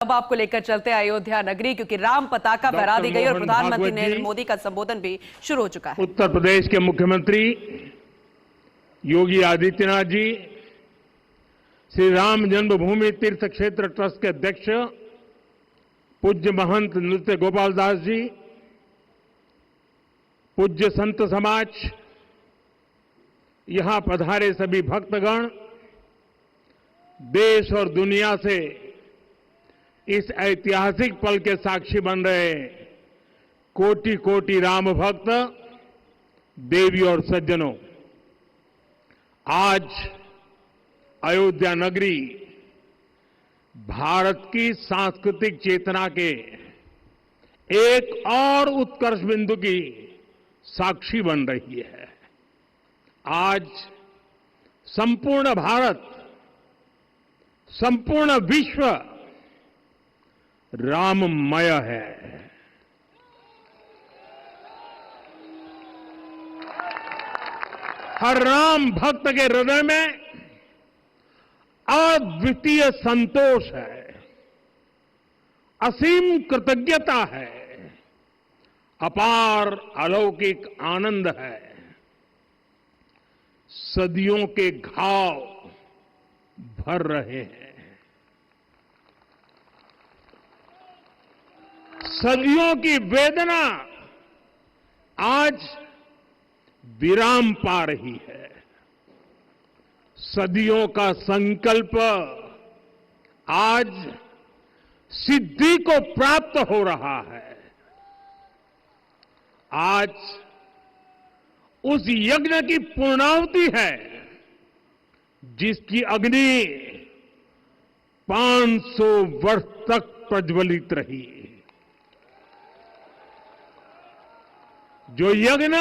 अब आपको लेकर चलते हैं अयोध्या नगरी, क्योंकि राम पताका फहरा दी गई और प्रधानमंत्री नरेंद्र मोदी का संबोधन भी शुरू हो चुका है। उत्तर प्रदेश के मुख्यमंत्री योगी आदित्यनाथ जी, श्री राम जन्मभूमि तीर्थ क्षेत्र ट्रस्ट के अध्यक्ष पूज्य महंत नृत्य गोपाल दास जी, पूज्य संत समाज, यहां पधारे सभी भक्तगण, देश और दुनिया से इस ऐतिहासिक पल के साक्षी बन रहे कोटि कोटि राम भक्त, देवी और सज्जनों, आज अयोध्या नगरी भारत की सांस्कृतिक चेतना के एक और उत्कर्ष बिंदु की साक्षी बन रही है। आज संपूर्ण भारत, संपूर्ण विश्व राममय है। हर राम भक्त के हृदय में अद्वितीय संतोष है, असीम कृतज्ञता है, अपार अलौकिक आनंद है। सदियों के घाव भर रहे हैं, सदियों की वेदना आज विराम पा रही है। सदियों का संकल्प आज सिद्धि को प्राप्त हो रहा है। आज उस यज्ञ की पूर्णाहुति है जिसकी अग्नि 500 वर्ष तक प्रज्वलित रही। जो यज्ञ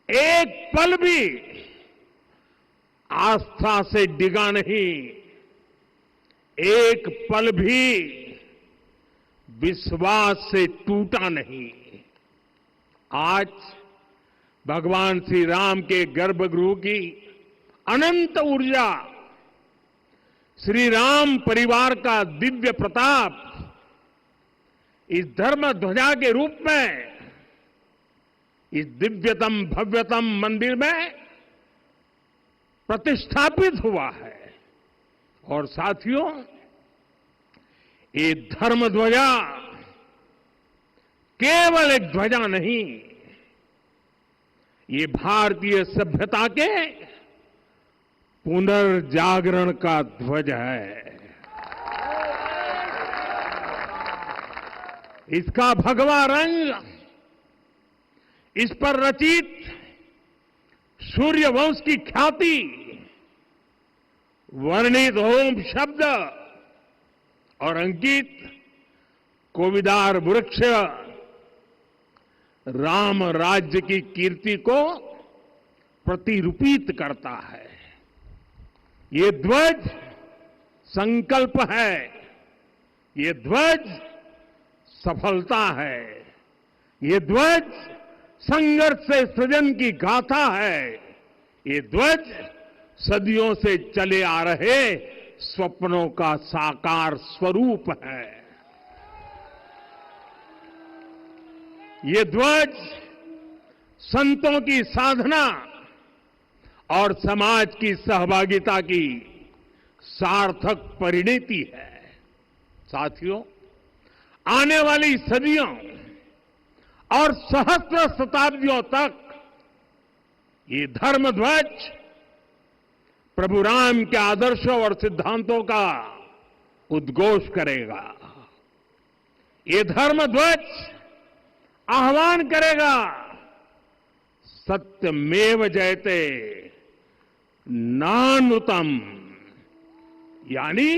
एक पल भी आस्था से डिगा नहीं, एक पल भी विश्वास से टूटा नहीं। आज भगवान श्री राम के गर्भगृह की अनंत ऊर्जा, श्री राम परिवार का दिव्य प्रताप इस धर्म ध्वजा के रूप में इस दिव्यतम भव्यतम मंदिर में प्रतिष्ठापित हुआ है। और साथियों, ये धर्म ध्वजा केवल एक ध्वजा नहीं, ये भारतीय सभ्यता के पुनर्जागरण का ध्वज है। इसका भगवा रंग, इस पर रचित सूर्य वंश की ख्याति, वर्णित ओम शब्द और अंकित कोविदार वृक्ष राम राज्य की कीर्ति को प्रतिरूपित करता है। ये ध्वज संकल्प है, ये ध्वज सफलता है, ये ध्वज संघर्ष से सृजन की गाथा है, ये ध्वज सदियों से चले आ रहे स्वप्नों का साकार स्वरूप है। ये ध्वज संतों की साधना और समाज की सहभागिता की सार्थक परिणति है। साथियों, आने वाली सदियों और सहस्त्र शताब्दियों तक ये धर्म ध्वज प्रभु राम के आदर्शों और सिद्धांतों का उद्घोष करेगा। ये धर्म ध्वज आह्वान करेगा, सत्यमेव जयते नानुतम, यानी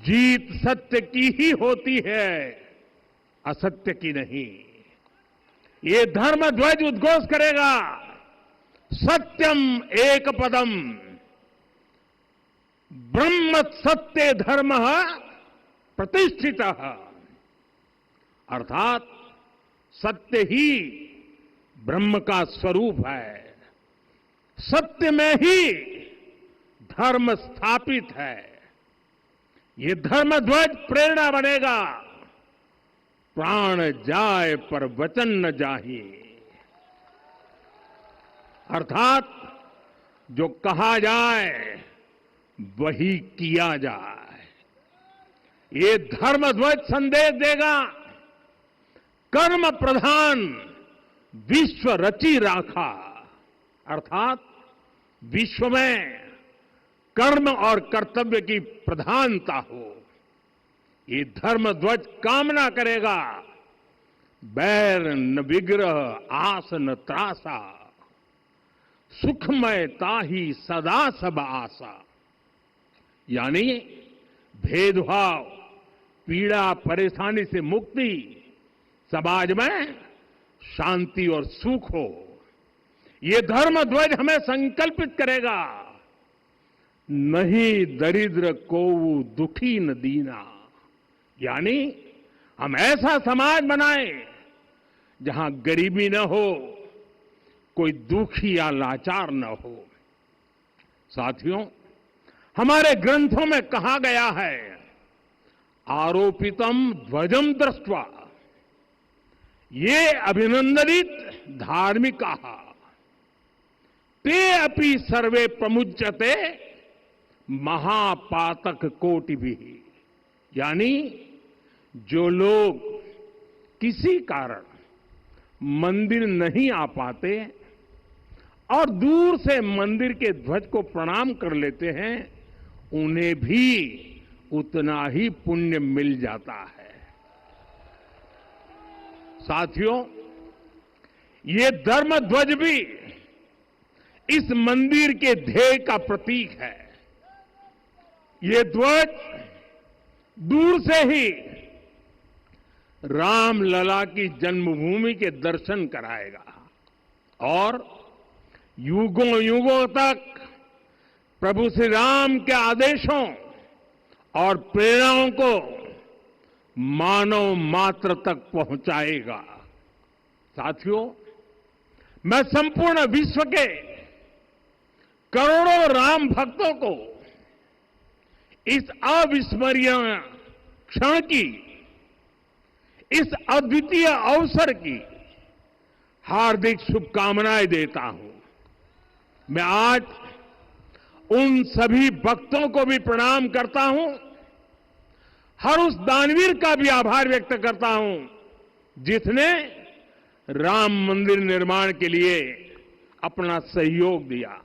जीत सत्य की ही होती है, असत्य की नहीं। ये धर्म ध्वज उद्घोष करेगा, सत्यम एक पदम ब्रह्म सत्य धर्म प्रतिष्ठित, अर्थात सत्य ही ब्रह्म का स्वरूप है, सत्य में ही धर्म स्थापित है। ये धर्म ध्वज प्रेरणा बनेगा। प्राण जाए पर वचन न जाही, अर्थात जो कहा जाए वही किया जाए। ये धर्म ध्वज संदेश देगा, कर्म प्रधान विश्व रची राखा, अर्थात विश्व में कर्म और कर्तव्य की प्रधानता हो। ये धर्म ध्वज कामना करेगा, बैर न विग्रह आस न त्रासा, सुखमय ताही सदा सब आशा। यानी भेदभाव, पीड़ा, परेशानी से मुक्ति, समाज में शांति और सुख हो। ये धर्म ध्वज हमें संकल्पित करेगा, नहीं दरिद्र को दुखी न दीना। यानी हम ऐसा समाज बनाएं जहां गरीबी न हो, कोई दुखी या लाचार न हो। साथियों, हमारे ग्रंथों में कहा गया है, आरोपितम ध्वजम दृष्ट्वा ये अभिनंदनित धार्मिका ते अपि सर्वे प्रमुच्यते महापातक कोटि भी। यानी जो लोग किसी कारण मंदिर नहीं आ पाते और दूर से मंदिर के ध्वज को प्रणाम कर लेते हैं, उन्हें भी उतना ही पुण्य मिल जाता है। साथियों, ये धर्म ध्वज भी इस मंदिर के ध्येय का प्रतीक है। ये ध्वज दूर से ही राम लला की जन्मभूमि के दर्शन कराएगा और युगों युगों तक प्रभु श्री राम के आदेशों और प्रेरणाओं को मानव मात्र तक पहुंचाएगा। साथियों, मैं संपूर्ण विश्व के करोड़ों राम भक्तों को इस अविस्मरणीय क्षण की, इस अद्वितीय अवसर की हार्दिक शुभकामनाएं देता हूं। मैं आज उन सभी भक्तों को भी प्रणाम करता हूं, हर उस दानवीर का भी आभार व्यक्त करता हूं जिसने राम मंदिर निर्माण के लिए अपना सहयोग दिया।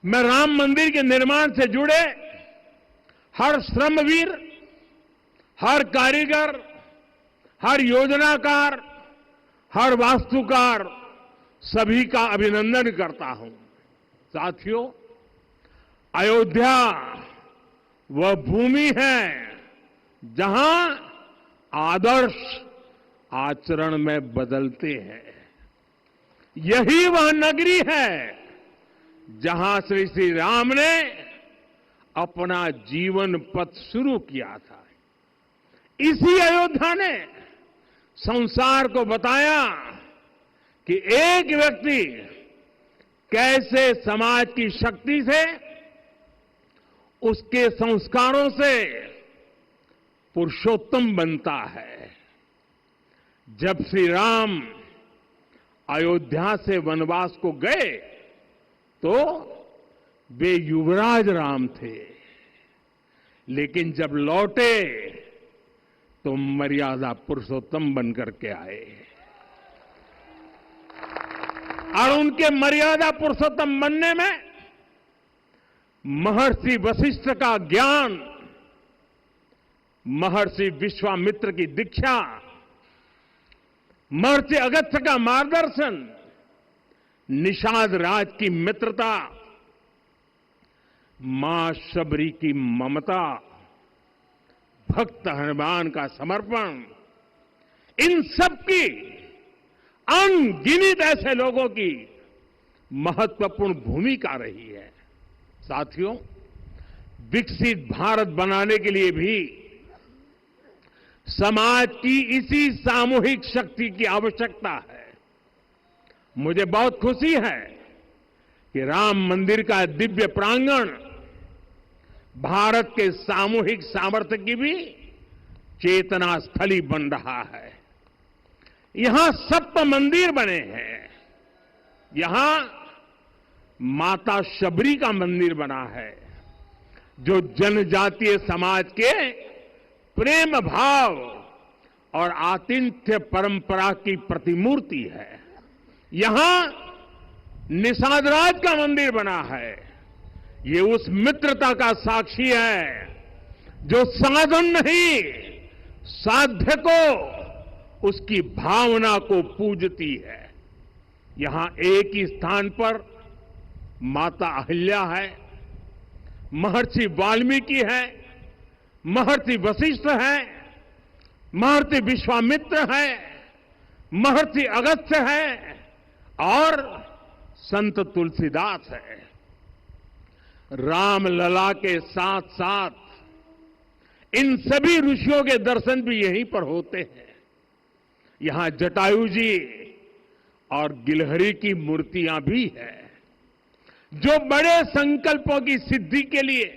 मैं राम मंदिर के निर्माण से जुड़े हर श्रमवीर, हर कारीगर, हर योजनाकार, हर वास्तुकार, सभी का अभिनंदन करता हूं। साथियों, अयोध्या वह भूमि है जहां आदर्श आचरण में बदलते हैं। यही वह नगरी है जहां श्री श्री राम ने अपना जीवन पथ शुरू किया था। इसी अयोध्या ने संसार को बताया कि एक व्यक्ति कैसे समाज की शक्ति से, उसके संस्कारों से पुरुषोत्तम बनता है। जब श्री राम अयोध्या से वनवास को गए तो वे युवराज राम थे, लेकिन जब लौटे तो मर्यादा पुरुषोत्तम बनकर के आए और उनके मर्यादा पुरुषोत्तम बनने में महर्षि वशिष्ठ का ज्ञान, महर्षि विश्वामित्र की दीक्षा, महर्षि अगस्त्य का मार्गदर्शन, निषाद राज की मित्रता, मां शबरी की ममता, भक्त हनुमान का समर्पण, इन सब की अनगिनत ऐसे लोगों की महत्वपूर्ण भूमिका रही है। साथियों, विकसित भारत बनाने के लिए भी समाज की इसी सामूहिक शक्ति की आवश्यकता है। मुझे बहुत खुशी है कि राम मंदिर का दिव्य प्रांगण भारत के सामूहिक सामर्थ्य की भी चेतना स्थली बन रहा है। यहां सप्त मंदिर बने हैं। यहां माता शबरी का मंदिर बना है, जो जनजातीय समाज के प्रेम भाव और आतिथ्य परंपरा की प्रतिमूर्ति है। यहां निषादराज का मंदिर बना है। ये उस मित्रता का साक्षी है जो साधन नहीं, साध्य को, उसकी भावना को पूजती है। यहां एक ही स्थान पर माता अहिल्या है, महर्षि वाल्मीकि है, महर्षि वशिष्ठ है, महर्षि विश्वामित्र है, महर्षि अगस्त्य है और संत तुलसीदास है। रामलला के साथ साथ इन सभी ऋषियों के दर्शन भी यहीं पर होते हैं। यहां जटायु जी और गिलहरी की मूर्तियां भी है, जो बड़े संकल्पों की सिद्धि के लिए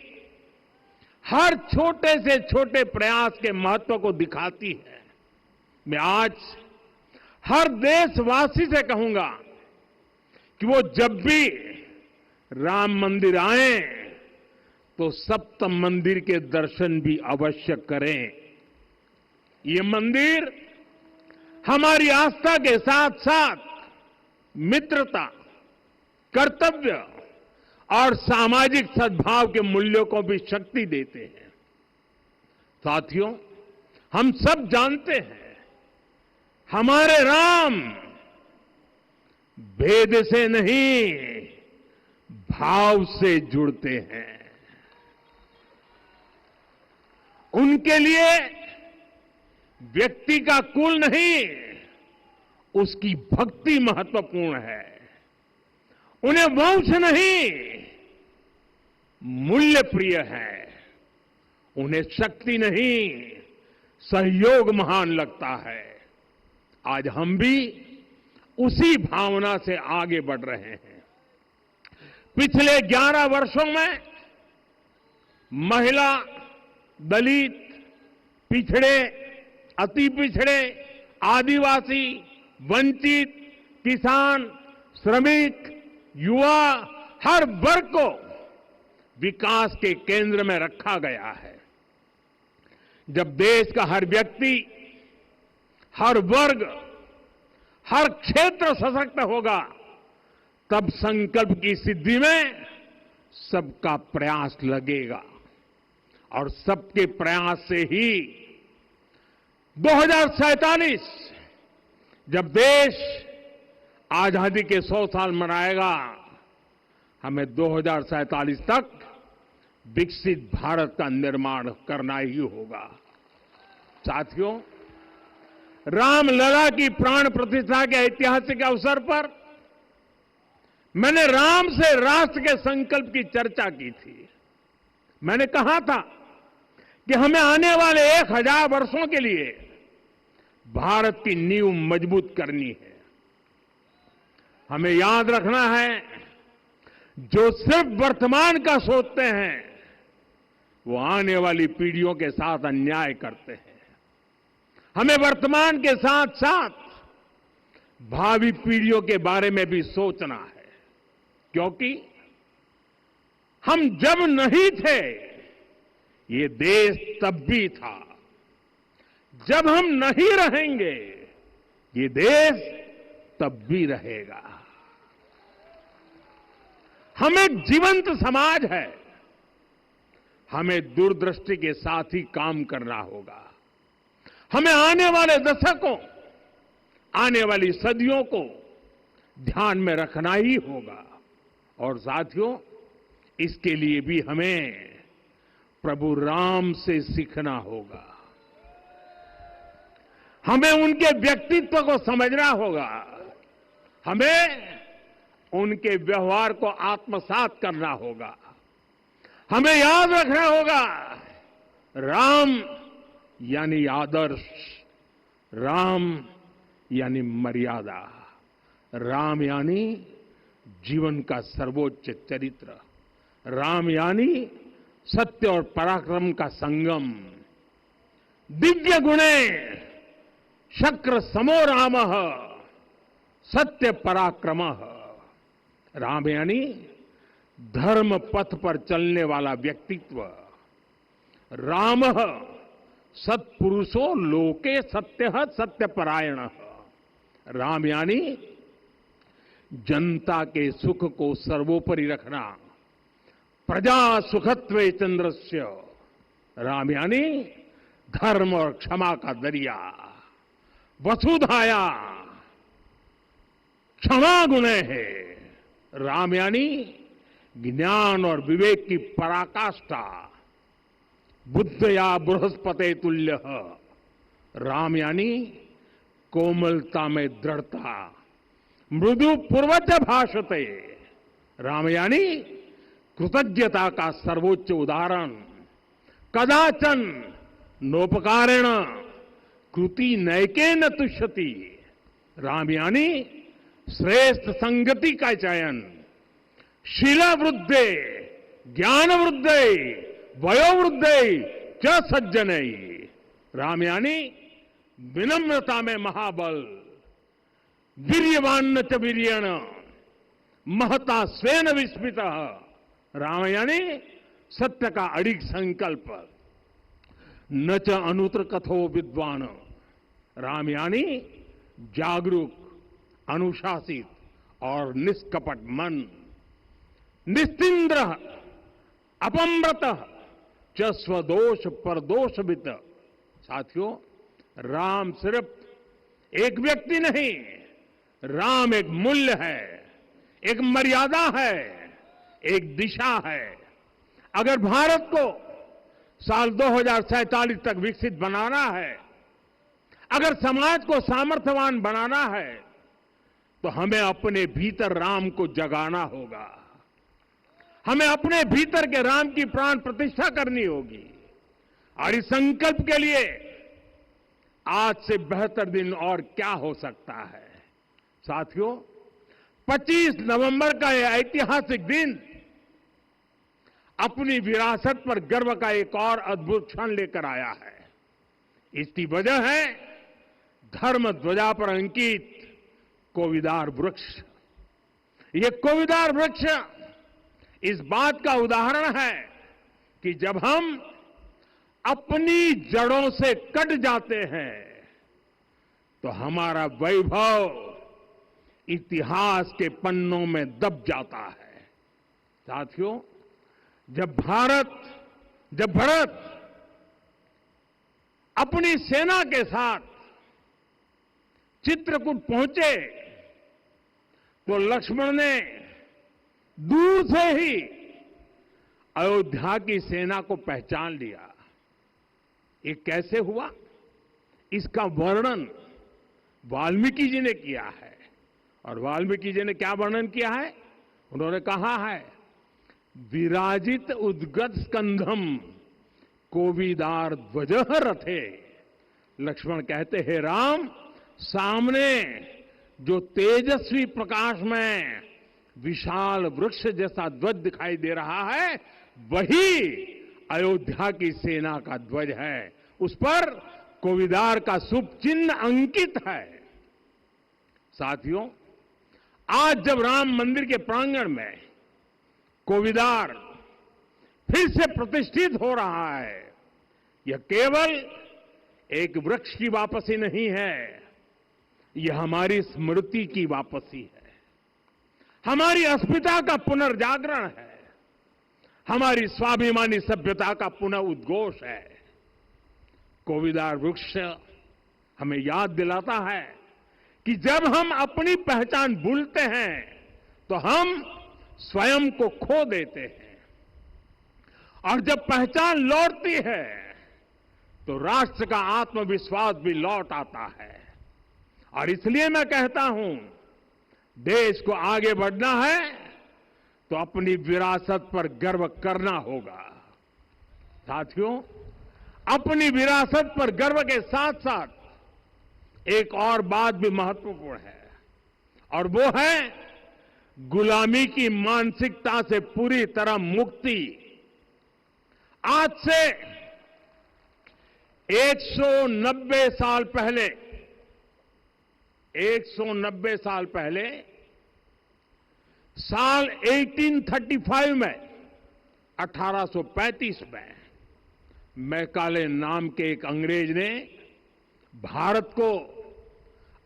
हर छोटे से छोटे प्रयास के महत्व को दिखाती है। मैं आज हर देशवासी से कहूंगा कि वो जब भी राम मंदिर आए तो सप्त मंदिर के दर्शन भी अवश्य करें। ये मंदिर हमारी आस्था के साथ साथ मित्रता, कर्तव्य और सामाजिक सद्भाव के मूल्यों को भी शक्ति देते हैं। साथियों, हम सब जानते हैं हमारे राम भेद से नहीं, भाव से जुड़ते हैं। उनके लिए व्यक्ति का कुल नहीं, उसकी भक्ति महत्वपूर्ण है। उन्हें वंश नहीं, मूल्य प्रिय है। उन्हें शक्ति नहीं, सहयोग महान लगता है। आज हम भी उसी भावना से आगे बढ़ रहे हैं। पिछले 11 वर्षों में महिला, दलित, पिछड़े, अति पिछड़े, आदिवासी, वंचित, किसान, श्रमिक, युवा, हर वर्ग को विकास के केंद्र में रखा गया है। जब देश का हर व्यक्ति, हर वर्ग, हर क्षेत्र सशक्त होगा, तब संकल्प की सिद्धि में सबका प्रयास लगेगा और सबके प्रयास से ही 2047 जब देश आजादी के 100 साल मनाएगा, हमें 2047 तक विकसित भारत का निर्माण करना ही होगा। साथियों, रामलला की प्राण प्रतिष्ठा के ऐतिहासिक अवसर पर मैंने राम से राष्ट्र के संकल्प की चर्चा की थी। मैंने कहा था कि हमें आने वाले 1000 वर्षों के लिए भारत की नींव मजबूत करनी है। हमें याद रखना है, जो सिर्फ वर्तमान का सोचते हैं वो आने वाली पीढ़ियों के साथ अन्याय करते हैं। हमें वर्तमान के साथ साथ भावी पीढ़ियों के बारे में भी सोचना है, क्योंकि हम जब नहीं थे ये देश तब भी था, जब हम नहीं रहेंगे ये देश तब भी रहेगा। हम एक जीवंत समाज है, हमें दूरदृष्टि के साथ ही काम करना होगा। हमें आने वाले दशकों, आने वाली सदियों को ध्यान में रखना ही होगा। और साथियों, इसके लिए भी हमें प्रभु राम से सीखना होगा। हमें उनके व्यक्तित्व को समझना होगा। हमें उनके व्यवहार को आत्मसात करना होगा। हमें याद रखना होगा, राम यानी आदर्श, राम यानी मर्यादा, राम यानी जीवन का सर्वोच्च चरित्र, राम यानी सत्य और पराक्रम का संगम। दिव्य गुणे शक्र समो राम सत्य पराक्रम। राम यानी धर्म पथ पर चलने वाला व्यक्तित्व। राम सत्पुरुषो लोके सत्य सत्यपरायण। राम यानी जनता के सुख को सर्वोपरि रखना। प्रजा सुखत्वे चंद्रस्य। राम यानी धर्म और क्षमा का दरिया। वसुधाया क्षमा गुणे है। राम यानी ज्ञान और विवेक की पराकाष्ठा। बुद्ध या बृहस्पति तुल्य। राम यानी कोमलता में दृढ़ता। मृदु पूर्वज भाषते। राम यानी कृतज्ञता का सर्वोच्च उदाहरण। कदाचन नोपकारेण कृति नैकेन तुष्यति। राम यानी श्रेष्ठ संगति का चयन। शीला वृद्धे ज्ञान वृद्धे वयोवृद्धे च सज्जनै। राम यानी विनम्रता में महाबल। वीर्यवान च वीर्येण महता स्वेन विस्मितः। राम यानी सत्य का अडिग संकल्प। न च अनुत्र कथो विद्वान। राम यानी जागरूक, अनुशासित और निष्कपट मन। निस्तिंद्र अपम्रत च स्वदोष परदोषवित। साथियों, राम सिर्फ एक व्यक्ति नहीं, राम एक मूल्य है, एक मर्यादा है, एक दिशा है। अगर भारत को साल 2047 तक विकसित बनाना है, अगर समाज को सामर्थ्यवान बनाना है, तो हमें अपने भीतर राम को जगाना होगा। हमें अपने भीतर के राम की प्राण प्रतिष्ठा करनी होगी। और इस संकल्प के लिए आज से बेहतर दिन और क्या हो सकता है। साथियों, 25 नवंबर का यह ऐतिहासिक दिन अपनी विरासत पर गर्व का एक और अद्भुत क्षण लेकर आया है। इसकी वजह है धर्म ध्वजा पर अंकित कोविदार वृक्ष। ये कोविदार वृक्ष इस बात का उदाहरण है कि जब हम अपनी जड़ों से कट जाते हैं तो हमारा वैभव इतिहास के पन्नों में दब जाता है। साथियों, जब भरत अपनी सेना के साथ चित्रकूट पहुंचे तो लक्ष्मण ने दूर से ही अयोध्या की सेना को पहचान लिया। ये कैसे हुआ, इसका वर्णन वाल्मीकि जी ने किया है। और वाल्मीकि जी ने क्या वर्णन किया है? उन्होंने कहा है, विराजित उद्गत स्कंधम कोविदार ध्वजः रथे। लक्ष्मण कहते हैं, राम, सामने जो तेजस्वी प्रकाश में विशाल वृक्ष जैसा ध्वज दिखाई दे रहा है, वही अयोध्या की सेना का ध्वज है। उस पर कोविदार का शुभ चिन्ह अंकित है। साथियों, आज जब राम मंदिर के प्रांगण में कोविदार फिर से प्रतिष्ठित हो रहा है, यह केवल एक वृक्ष की वापसी नहीं है, यह हमारी स्मृति की वापसी है, हमारी अस्मिता का पुनर्जागरण है, हमारी स्वाभिमानी सभ्यता का पुनः उद्घोष है। कोविदार वृक्ष हमें याद दिलाता है कि जब हम अपनी पहचान भूलते हैं तो हम स्वयं को खो देते हैं, और जब पहचान लौटती है तो राष्ट्र का आत्मविश्वास भी लौट आता है। और इसलिए मैं कहता हूं, देश को आगे बढ़ना है तो अपनी विरासत पर गर्व करना होगा। साथियों, अपनी विरासत पर गर्व के साथ साथ एक और बात भी महत्वपूर्ण है, और वो है गुलामी की मानसिकता से पूरी तरह मुक्ति। आज से 190 साल पहले 190 साल पहले साल 1835 में 1835 में मैकाले नाम के एक अंग्रेज ने भारत को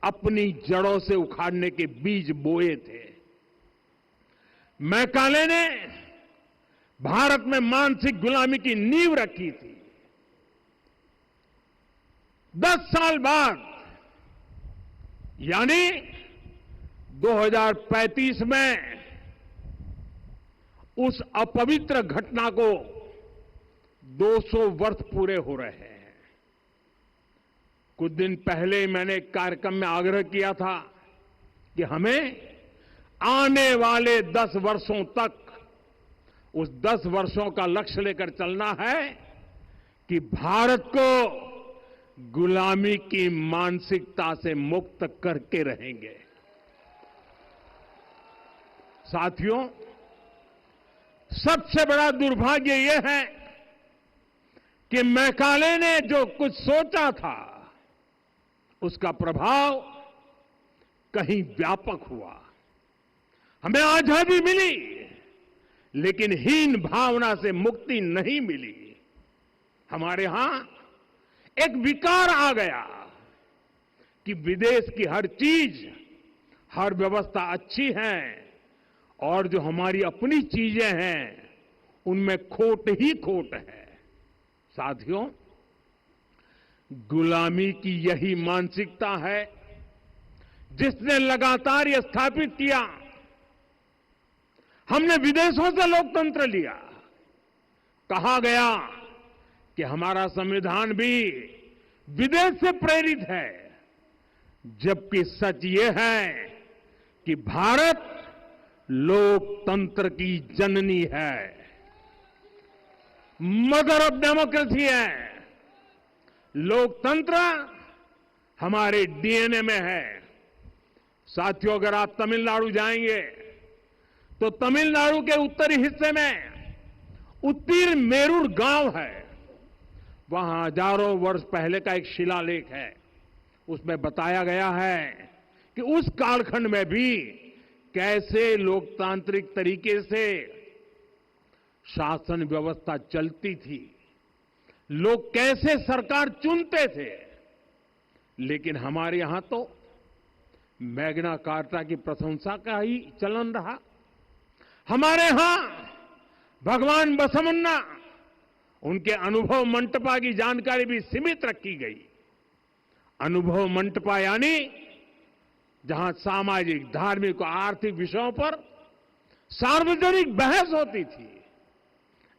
अपनी जड़ों से उखाड़ने के बीज बोए थे। मैकाले ने भारत में मानसिक गुलामी की नींव रखी थी। 10 साल बाद यानी 2035 में उस अपवित्र घटना को 200 वर्ष पूरे हो रहे हैं। कुछ दिन पहले मैंने एक कार्यक्रम में आग्रह किया था कि हमें आने वाले 10 वर्षों तक उस 10 वर्षों का लक्ष्य लेकर चलना है कि भारत को गुलामी की मानसिकता से मुक्त करके रहेंगे। साथियों, सबसे बड़ा दुर्भाग्य यह है कि मैकाले ने जो कुछ सोचा था उसका प्रभाव कहीं व्यापक हुआ। हमें आजादी मिली लेकिन हीन भावना से मुक्ति नहीं मिली। हमारे यहां एक विकार आ गया कि विदेश की हर चीज, हर व्यवस्था अच्छी है और जो हमारी अपनी चीजें हैं उनमें खोट ही खोट है। साथियों, गुलामी की यही मानसिकता है जिसने लगातार यह स्थापित किया। हमने विदेशों से लोकतंत्र लिया। कहा गया कि हमारा संविधान भी विदेश से प्रेरित है, जबकि सच ये है कि भारत लोकतंत्र की जननी है, मदर ऑफ डेमोक्रेसी है। लोकतंत्र हमारे डीएनए में है। साथियों, अगर आप तमिलनाडु जाएंगे तो तमिलनाडु के उत्तरी हिस्से में उत्तीरमेरूर गांव है। वहां हजारों वर्ष पहले का एक शिलालेख है। उसमें बताया गया है कि उस कालखंड में भी कैसे लोकतांत्रिक तरीके से शासन व्यवस्था चलती थी, लोग कैसे सरकार चुनते थे। लेकिन हमारे यहां तो मैग्ना कार्टा की प्रशंसा का ही चलन रहा। हमारे यहां भगवान बसवन्ना, उनके अनुभव मंटपा की जानकारी भी सीमित रखी गई। अनुभव मंटपा यानी जहां सामाजिक, धार्मिक और आर्थिक विषयों पर सार्वजनिक बहस होती थी,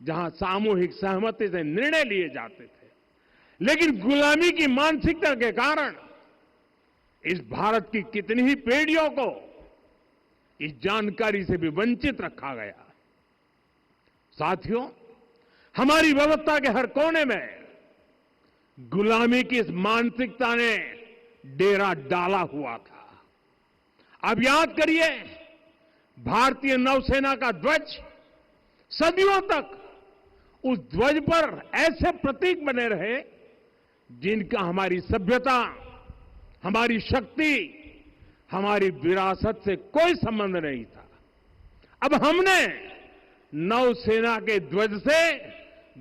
जहां सामूहिक सहमति से निर्णय लिए जाते थे। लेकिन गुलामी की मानसिकता के कारण इस भारत की कितनी ही पीढ़ियों को इस जानकारी से भी वंचित रखा गया। साथियों, हमारी व्यवस्था के हर कोने में गुलामी की इस मानसिकता ने डेरा डाला हुआ था। अब याद करिए, भारतीय नौसेना का ध्वज सदियों तक उस ध्वज पर ऐसे प्रतीक बने रहे जिनका हमारी सभ्यता, हमारी शक्ति, हमारी विरासत से कोई संबंध नहीं था। अब हमने नौसेना के ध्वज से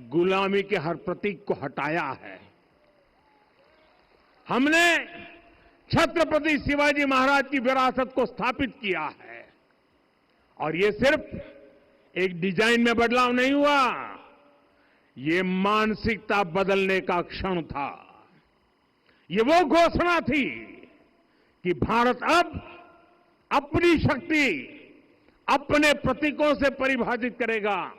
गुलामी के हर प्रतीक को हटाया है। हमने छत्रपति शिवाजी महाराज की विरासत को स्थापित किया है। और ये सिर्फ एक डिजाइन में बदलाव नहीं हुआ, ये मानसिकता बदलने का क्षण था। ये वो घोषणा थी कि भारत अब अपनी शक्ति अपने प्रतीकों से परिभाषित करेगा,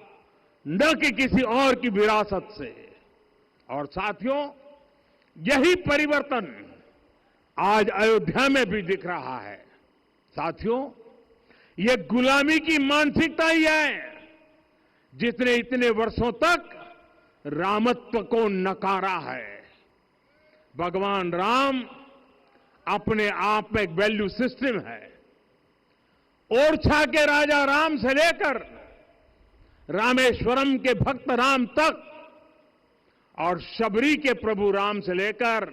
न कि किसी और की विरासत से। और साथियों, यही परिवर्तन आज अयोध्या में भी दिख रहा है। साथियों, ये गुलामी की मानसिकता ही है जिसने इतने वर्षों तक रामत्व को नकारा है। भगवान राम अपने आप में एक वैल्यू सिस्टम है। ओरछा के राजा राम से लेकर रामेश्वरम के भक्त राम तक और शबरी के प्रभु राम से लेकर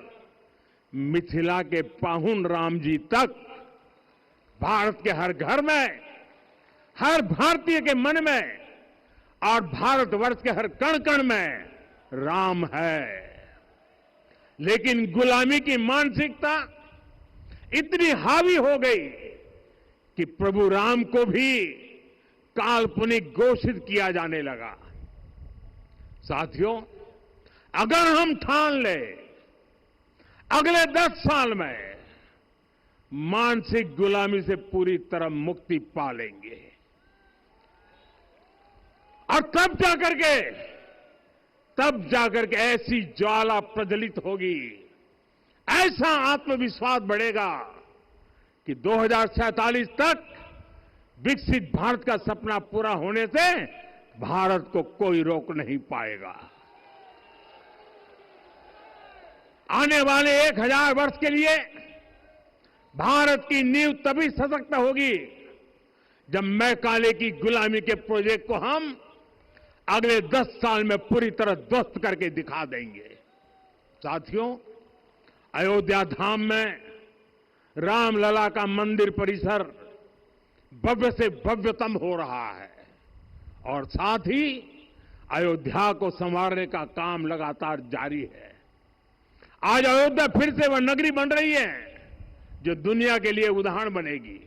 मिथिला के पाहुन राम जी तक भारत के हर घर में, हर भारतीय के मन में और भारतवर्ष के हर कण कण में राम है। लेकिन गुलामी की मानसिकता इतनी हावी हो गई कि प्रभु राम को भी काल्पनिक घोषित किया जाने लगा। साथियों, अगर हम ठान लें अगले 10 साल में मानसिक गुलामी से पूरी तरह मुक्ति पा लेंगे और तब जाकर के ऐसी ज्वाला प्रज्वलित होगी, ऐसा आत्मविश्वास बढ़ेगा कि 2047 तक विकसित भारत का सपना पूरा होने से भारत को कोई रोक नहीं पाएगा। आने वाले 1000 वर्ष के लिए भारत की नींव तभी सशक्त होगी जब मैकाले की गुलामी के प्रोजेक्ट को हम अगले 10 साल में पूरी तरह ध्वस्त करके दिखा देंगे। साथियों, अयोध्या धाम में रामलला का मंदिर परिसर भव्य से भव्यतम हो रहा है और साथ ही अयोध्या को संवारने का काम लगातार जारी है। आज अयोध्या फिर से वह नगरी बन रही है जो दुनिया के लिए उदाहरण बनेगी।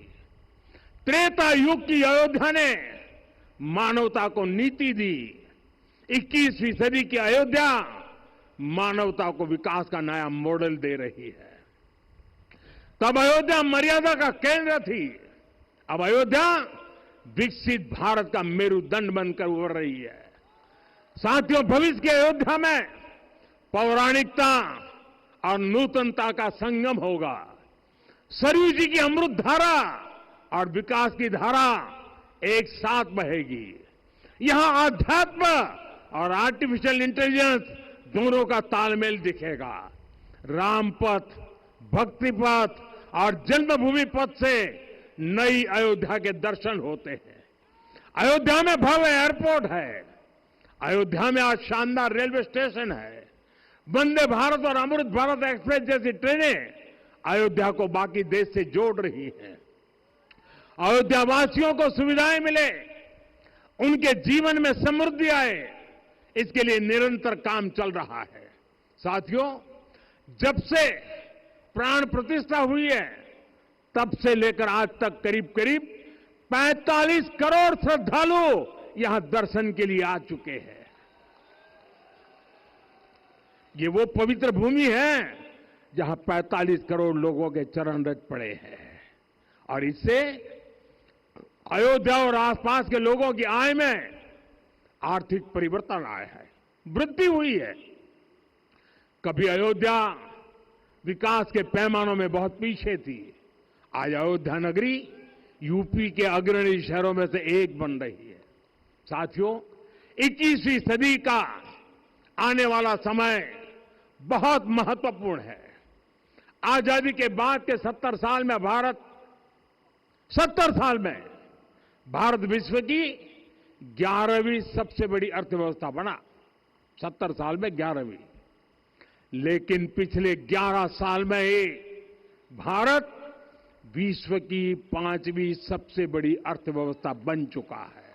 त्रेता युग की अयोध्या ने मानवता को नीति दी। 21वीं सदी की अयोध्या मानवता को विकास का नया मॉडल दे रही है। तब अयोध्या मर्यादा का केंद्र थी, अब अयोध्या विकसित भारत का मेरुदंड बनकर उभर रही है। साथियों, भविष्य की अयोध्या में पौराणिकता और नूतनता का संगम होगा। सरयू जी की अमृत धारा और विकास की धारा एक साथ बहेगी। यहां आध्यात्म और आर्टिफिशियल इंटेलिजेंस दोनों का तालमेल दिखेगा। राम पथ, भक्ति पथ और जन्मभूमि पथ से नई अयोध्या के दर्शन होते हैं। अयोध्या में भव्य एयरपोर्ट है, अयोध्या में आज शानदार रेलवे स्टेशन है। वंदे भारत और अमृत भारत एक्सप्रेस जैसी ट्रेनें अयोध्या को बाकी देश से जोड़ रही हैं। अयोध्या वासियों को सुविधाएं मिले, उनके जीवन में समृद्धि आए, इसके लिए निरंतर काम चल रहा है। साथियों, जब से प्राण प्रतिष्ठा हुई है तब से लेकर आज तक करीब करीब 45 करोड़ श्रद्धालु यहां दर्शन के लिए आ चुके हैं। ये वो पवित्र भूमि है जहां 45 करोड़ लोगों के चरण रज पड़े हैं और इससे अयोध्या और आसपास के लोगों की आय में आर्थिक परिवर्तन आया है, वृद्धि हुई है। कभी अयोध्या विकास के पैमानों में बहुत पीछे थी, आज अयोध्या नगरी यूपी के अग्रणी शहरों में से एक बन रही है। साथियों, 21वीं सदी का आने वाला समय बहुत महत्वपूर्ण है। आजादी के बाद के 70 साल में भारत विश्व की 11वीं सबसे बड़ी अर्थव्यवस्था बना। 70 साल में 11वीं। लेकिन पिछले 11 साल में ही भारत विश्व की 5वीं सबसे बड़ी अर्थव्यवस्था बन चुका है।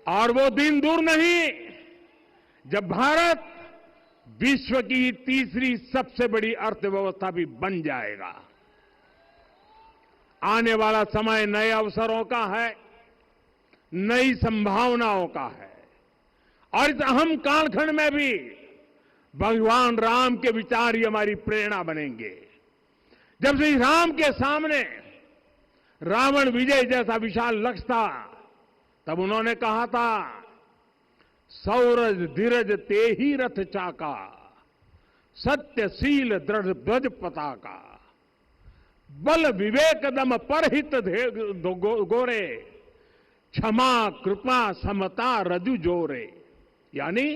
और वो दिन दूर नहीं जब भारत विश्व की 3री सबसे बड़ी अर्थव्यवस्था भी बन जाएगा। आने वाला समय नए अवसरों का है, नई संभावनाओं का है और इस अहम कालखंड में भी भगवान राम के विचार ही हमारी प्रेरणा बनेंगे। जब श्री राम के सामने रावण विजय जैसा विशाल लक्ष्य था, तब उन्होंने कहा था, सौरज धीरज ते ही रथ चाका, सत्यशील दृढ़ ध्वज पताका, बल विवेक दम परहित गोरे, क्षमा कृपा समता रजु जोरे। यानी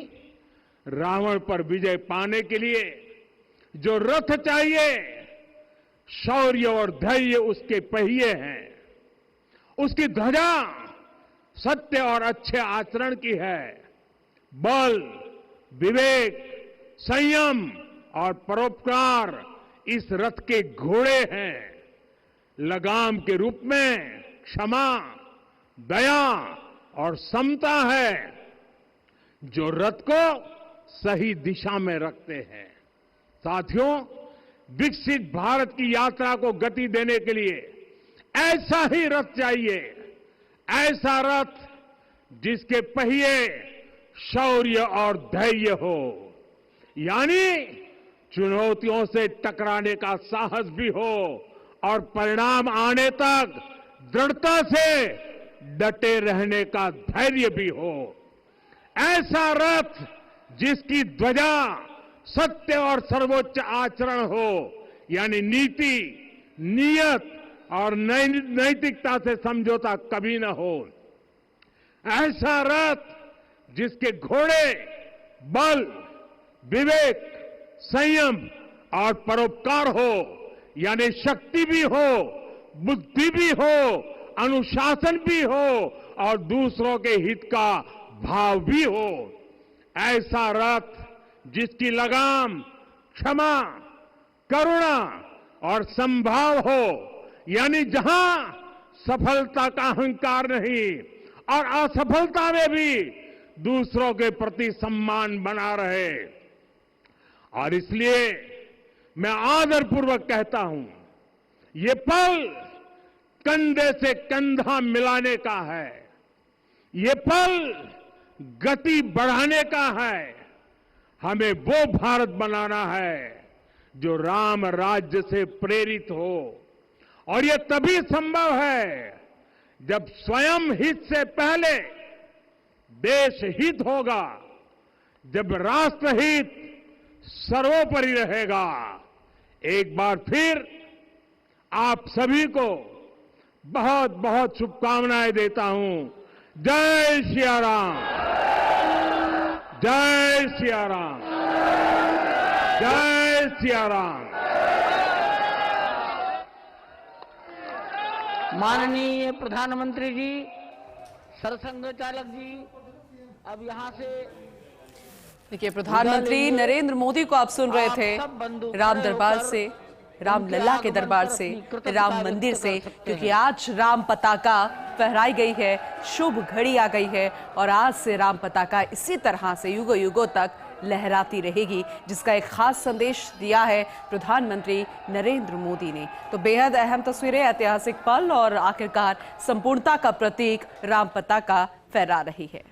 रावण पर विजय पाने के लिए जो रथ चाहिए, शौर्य और धैर्य उसके पहिए हैं, उसकी ध्वजा सत्य और अच्छे आचरण की है, बल विवेक, संयम और परोपकार इस रथ के घोड़े हैं। लगाम के रूप में क्षमा, दया और समता है जो रथ को सही दिशा में रखते हैं। साथियों, विकसित भारत की यात्रा को गति देने के लिए ऐसा ही रथ चाहिए, ऐसा रथ जिसके पहिए शौर्य और धैर्य हो, यानी चुनौतियों से टकराने का साहस भी हो और परिणाम आने तक दृढ़ता से डटे रहने का धैर्य भी हो। ऐसा रथ जिसकी ध्वजा सत्य और सर्वोच्च आचरण हो, यानी नीति, नियत और नैतिकता से समझौता कभी न हो। ऐसा रथ जिसके घोड़े बल, विवेक, संयम और परोपकार हो, यानी शक्ति भी हो, बुद्धि भी हो, अनुशासन भी हो और दूसरों के हित का भाव भी हो। ऐसा रथ जिसकी लगाम क्षमा, करुणा और संभाव हो, यानी जहां सफलता का अहंकार नहीं और असफलता में भी दूसरों के प्रति सम्मान बना रहे। और इसलिए मैं आदरपूर्वक कहता हूं, ये पल कंधे से कंधा मिलाने का है, ये पल गति बढ़ाने का है। हमें वो भारत बनाना है जो राम राज्य से प्रेरित हो, और ये तभी संभव है जब स्वयं हित से पहले देश हित होगा, जब राष्ट्रहित सर्वोपरि रहेगा। एक बार फिर आप सभी को बहुत बहुत शुभकामनाएं देता हूं। जय सिया राम, जय सिया राम, जय सिया राम। माननीय प्रधानमंत्री जी, सरसंघ चालक जी, अब यहाँ से देखिए, प्रधानमंत्री नरेंद्र मोदी को आप सुन रहे थे राम दरबार से, रामलला के दरबार से, राम मंदिर से, क्योंकि आज राम पताका फहराई गई है, शुभ घड़ी आ गई है और आज से राम पताका इसी तरह से युगों युगों तक लहराती रहेगी, जिसका एक खास संदेश दिया है प्रधानमंत्री नरेंद्र मोदी ने। तो बेहद अहम तस्वीरें, ऐतिहासिक पल और आखिरकार संपूर्णता का प्रतीक राम पताका फहरा रही है।